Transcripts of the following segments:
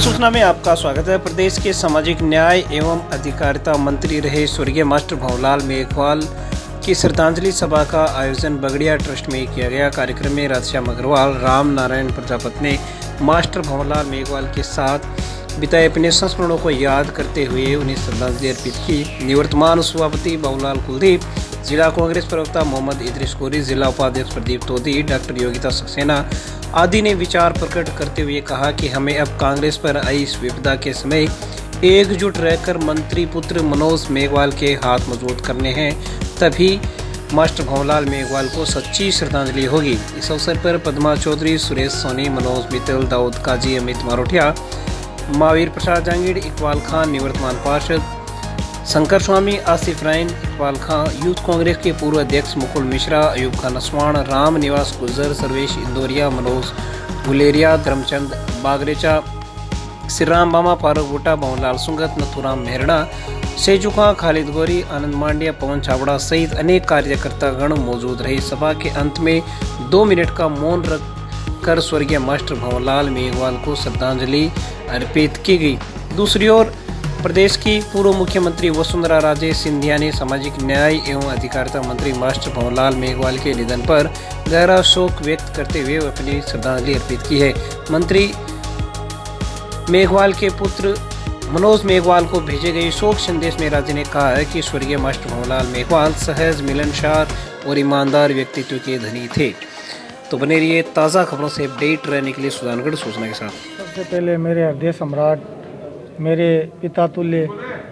सूचना में आपका स्वागत है। प्रदेश के सामाजिक न्याय एवं अधिकारिता मंत्री रहे स्वर्गीय मास्टर भंवरलाल मेघवाल की श्रद्धांजलि सभा का आयोजन बगड़िया ट्रस्ट में किया गया। कार्यक्रम में राधश्याम अग्रवाल, राम नारायण प्रजापति ने मास्टर भंवरलाल मेघवाल के साथ बिताए अपने संस्मरणों को याद करते हुए उन्हें श्रद्धांजलि अर्पित की। निवर्तमान सभापति बाबूलाल कुलदीप, जिला कांग्रेस प्रवक्ता मोहम्मद इदरीस कोरी, जिला उपाध्यक्ष प्रदीप तोदी, डॉक्टर योगिता सक्सेना आदि ने विचार प्रकट करते हुए कहा कि हमें अब कांग्रेस पर आई इस विपदा के समय एकजुट रहकर मंत्री पुत्र मनोज मेघवाल के हाथ मजबूत करने हैं, तभी मास्टर भंवरलाल मेघवाल को सच्ची श्रद्धांजलि होगी। इस अवसर पर पद्मा चौधरी, सुरेश सोनी, मनोज मित्तल, दाऊद काजी, अमित मारोठिया, महावीर प्रसाद जांगीड़, इकबाल खान, निवर्तमान पार्षद शंकर स्वामी, आसिफ रैन, इकबाल खां, यूथ कांग्रेस के पूर्व अध्यक्ष मुकुल मिश्रा, अयूब खान नसवाण, राम निवास गुर्जर, सर्वेश इंदौरिया, मनोज गुलेरिया, धर्मचंद बागरेचा, श्रीराम बामा, फारूक बूटा, भंवरलाल सुंगत, नथुराम मेहरड़ा, सेजू खां, खालिद गोरी, आनंद मांडिया, पवन छाबड़ा सहित अनेक कार्यकर्तागण मौजूद रहे। सभा के अंत में 2 मिनट का मौन रख कर स्वर्गीय मास्टर भंवरलाल मेघवाल को श्रद्धांजलि अर्पित की गई। दूसरी ओर प्रदेश की पूर्व मुख्यमंत्री वसुंधरा राजे सिंधिया ने सामाजिक न्याय एवं अधिकारिता मंत्री मास्टर भंवरलाल मेघवाल के निधन पर गहरा शोक व्यक्त करते हुए अपनी श्रद्धांजलि अर्पित की है। मंत्री मेघवाल के पुत्र मनोज मेघवाल को भेजे गए शोक संदेश में राज्य ने कहा है कि स्वर्गीय मास्टर भंवरलाल मेघवाल सहज, मिलनसार और ईमानदार व्यक्तित्व के धनी थे। तो बने रहिए ताज़ा खबरों से अपडेट रहने के लिए सुजानगढ़ सूचना के साथ। सबसे पहले मेरे हृदय सम्राट, मेरे पिता तुल्य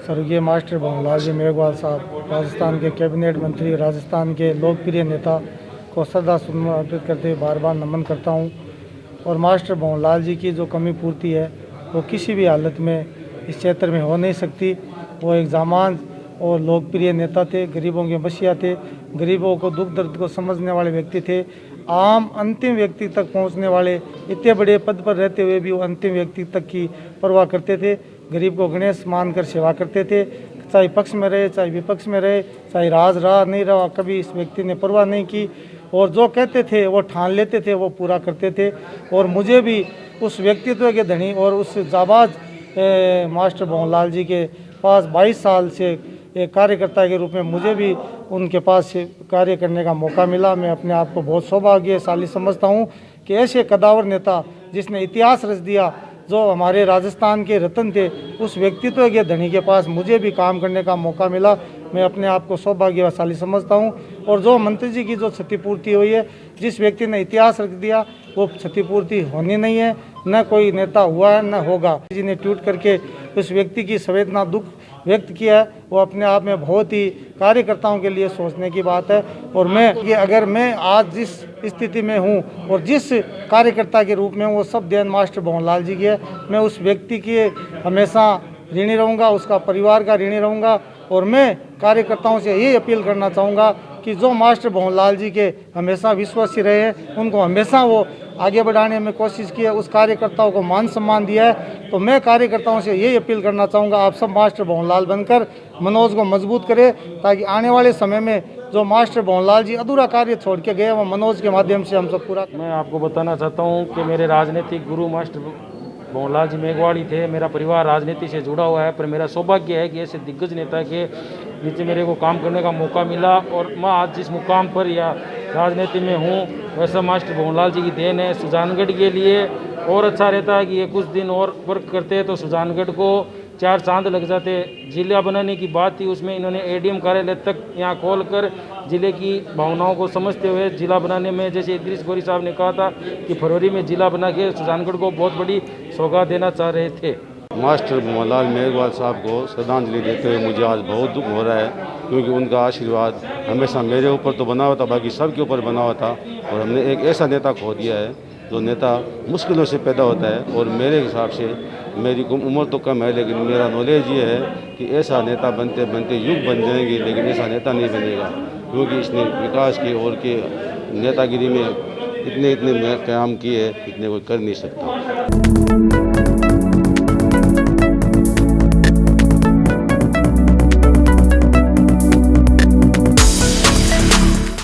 स्वर्गीय मास्टर भंवरलाल जी मेघवाल साहब, राजस्थान के कैबिनेट मंत्री, राजस्थान के लोकप्रिय नेता को श्रद्धा सुमन अर्पित करते हुए बार बार नमन करता हूं। और मास्टर भंवरलाल जी की जो कमी पूर्ति है वो किसी भी हालत में इस क्षेत्र में हो नहीं सकती। वो एक जामांज और लोकप्रिय नेता थे, गरीबों के मसीहा थे, गरीबों को दुख दर्द को समझने वाले व्यक्ति थे, आम अंतिम व्यक्ति तक पहुंचने वाले, इतने बड़े पद पर रहते हुए भी वो अंतिम व्यक्ति तक की परवाह करते थे। गरीब को गणेश मानकर सेवा करते थे, चाहे पक्ष में रहे चाहे विपक्ष में रहे, चाहे राज रहा नहीं रहा, कभी इस व्यक्ति ने परवाह नहीं की और जो कहते थे वो ठान लेते थे, वो पूरा करते थे। और मुझे भी उस व्यक्तित्व के धनी और उस जाबाज मास्टर भंवरलाल जी के पास 22 साल से एक कार्यकर्ता के रूप में मुझे भी उनके पास कार्य करने का मौका मिला। मैं अपने आप को बहुत सौभाग्यशाली समझता हूं कि ऐसे कदावर नेता जिसने इतिहास रच दिया, जो हमारे राजस्थान के रत्न थे, उस व्यक्तित्व के धनी के पास मुझे भी काम करने का मौका मिला। मैं अपने आप को सौभाग्यशाली समझता हूं। और जो मंत्री जी की जो क्षतिपूर्ति हुई है, जिस व्यक्ति ने इतिहास रख दिया, वो क्षतिपूर्ति होनी नहीं है, न कोई नेता हुआ है न होगा। जी ने ट्वीट करके उस व्यक्ति की संवेदना दुख व्यक्त किया है, वो अपने आप में बहुत ही कार्यकर्ताओं के लिए सोचने की बात है। और अगर मैं आज जिस स्थिति में हूँ और जिस कार्यकर्ता के रूप में हूँ, वो सब देन मास्टर भंवरलाल जी की है। मैं उस व्यक्ति के हमेशा ऋणी रहूँगा, उसका परिवार का ऋणी रहूँगा। और मैं कार्यकर्ताओं से यही अपील करना चाहूँगा कि जो मास्टर भंवरलाल जी के हमेशा विश्वासी रहे हैं, उनको हमेशा वो आगे बढ़ाने में कोशिश की है, उस कार्यकर्ताओं को मान सम्मान दिया है। तो मैं कार्यकर्ताओं से यही अपील करना चाहूँगा, आप सब मास्टर भंवरलाल बनकर मनोज को मजबूत करें, ताकि आने वाले समय में जो मास्टर भंवरलाल जी अधूरा कार्य छोड़ के गए, वो मनोज के माध्यम से हम सब पूरा। मैं आपको बताना चाहता हूँ कि मेरे राजनीतिक गुरु मास्टर भंवरलाल जी मेघवाल ही थे। मेरा परिवार राजनीति से जुड़ा हुआ है, पर मेरा सौभाग्य है कि ऐसे दिग्गज नेता के नीचे मेरे को काम करने का मौका मिला। और मैं आज जिस मुकाम पर या राजनीति में हूँ, वैसा मास्टर भंवरलाल जी की देन है। सुजानगढ़ के लिए और अच्छा रहता है कि ये कुछ दिन और वर्क करते तो सुजानगढ़ को 4 चांद लग जाते। जिला बनाने की बात थी, उसमें इन्होंने एडीएम कार्यालय तक यहाँ खोलकर जिले की भावनाओं को समझते हुए जिला बनाने में, जैसे इदरीस कोरी साहब ने कहा था कि फरवरी में जिला बना के सुजानगढ़ को बहुत बड़ी सौगात देना चाह रहे थे। मास्टर भंवरलाल मेघवाल साहब को श्रद्धांजलि देते हुए मुझे आज बहुत दुख हो रहा है, क्योंकि उनका आशीर्वाद हमेशा मेरे ऊपर तो बना हुआ था, बाकी सबके ऊपर बना हुआ था। और हमने एक ऐसा नेता खो दिया है जो नेता मुश्किलों से पैदा होता है। और मेरे हिसाब से मेरी उम्र तो कम है, लेकिन मेरा नॉलेज ये है कि ऐसा नेता बनते बनते युग बन जाएंगे, लेकिन ऐसा नेता नहीं बनेगा, क्योंकि इसने विकास की और के नेतागिरी में इतने काम किए, इतने कोई कर नहीं सकता।